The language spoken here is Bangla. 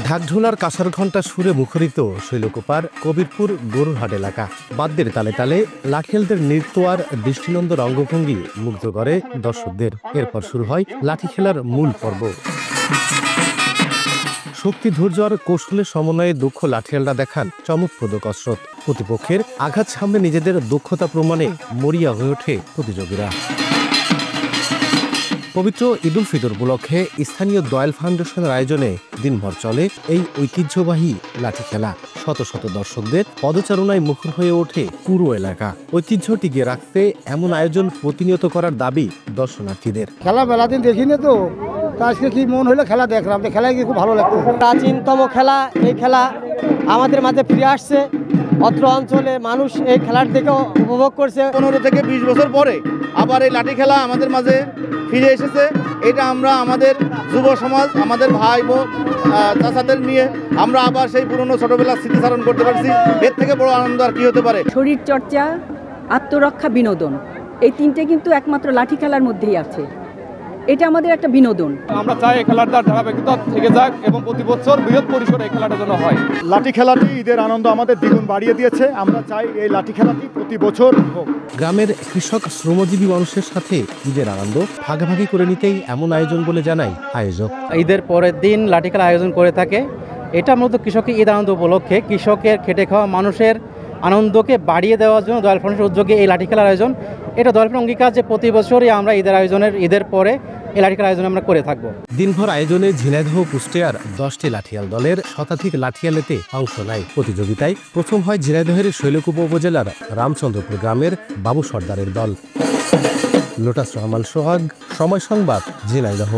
ঢাকঢোলার কাঁসার ঘণ্টা সুরে মুখরিত শৈলকুপার কবিরপুর গরুরহাট এলাকা। বাদ্যের তালে তালে লাঠিয়ালদের নৃত্য আর দৃষ্টিনন্দন অঙ্গভঙ্গি মুগ্ধ করে দর্শকদের। এরপর শুরু হয় লাঠি খেলার মূল পর্ব। শক্তি, ধৈর্য আর কৌশলের সমন্বয়ে দক্ষ লাঠিয়ালরা দেখান চমকপ্রদ কসরত। প্রতিপক্ষের আঘাত সামনে নিজেদের দক্ষতা প্রমাণে মরিয়া হয়ে ওঠে প্রতিযোগীরা। পবিত্র ঈদুল ফিতর উপলক্ষে স্থানীয় দয়াল ফাউন্ডেশনের আয়োজনে দিনভর চলে এই ঐতিহ্যবাহী লাঠি খেলা। শত শত দর্শকদের পদচারণায় মুখর হয়ে ওঠে পুরো এলাকা। ঐতিহ্য টিকিয়ে রাখতে এমন আয়োজন প্রতিনিয়ত করার দাবি দর্শনার্থীদের। খেলা মেলাদিন দেখিনি তো, আজকে কি মন হলো খেলা দেখলাম, খেলায় গিয়ে খুব ভালো লাগতো। প্রাচীনতম খেলা, এই খেলা আমাদের মাঝে ফিরে আসছে। অত্র অঞ্চলে মানুষ এই খেলার দিকে উপভোগ করছে। 15 থেকে 20 বছর পরে আবার এই লাঠি খেলা আমাদের মাঝে ফিরে এসেছে। এটা আমরা আমাদের যুব সমাজ, আমাদের ভাই বোন চাচাদের নিয়ে আমরা আবার সেই পুরনো ছোটবেলার স্মৃতিচারণ করতে পারছি। এর থেকে বড় আনন্দ আর কি হতে পারে। শরীর চর্চা, আত্মরক্ষা, বিনোদন, এই তিনটে কিন্তু একমাত্র লাঠি খেলার মধ্যেই আছে। এটা আমাদের একটা বিনোদন। আমরা চাই এই খেলাটার ধারাবাহিকতা থেকে যাক এবং প্রতি বছর বৃহৎ পরিসরে এই খেলাটা যেন হয়। লাঠি খেলাটি ঈদের আনন্দ আমাদের দ্বিগুণ বাড়িয়ে দিয়েছে। আমরা চাই এই লাঠি খেলাটি প্রতি বছর হোক। গ্রামের কৃষক শ্রমজীবী মানুষের সাথে ঈদের আনন্দ ভাগাভাগি করে নিতেই এমন আয়োজন বলে জানায় আয়োজক। ঈদের পরের দিন লাঠি খেলা আয়োজন করে থাকে। এটা মূলত কৃষকের ঈদ আনন্দ উপলক্ষে কৃষকের খেটে খাওয়া মানুষের আনন্দকে বাড়িয়ে দেওয়ার জন্য দয়াল ফাউন্ডেশনের উদ্যোগে এই লাঠি খেলার আয়োজন। এটা দয়াল ফাউন্ডেশনের অঙ্গীকার যে প্রতি বছরই আমরা ঈদের পরে এই লাঠি খেলার আয়োজন আমরা করে থাকবো। দিনভর আয়োজনে ঝিনাইদহ কুষ্টিয়ার 10টি লাঠিয়াল দলের শতাধিক লাঠিয়ালেতে অংশ নেয়। প্রতিযোগিতায় প্রথম হয় ঝিনাইদহের শৈলকুপা উপজেলার রামচন্দ্রপুর গ্রামের বাবু সর্দারের দল। লোটাস রহমান সোহাগ, সময় সংবাদ, ঝিনাইদহ।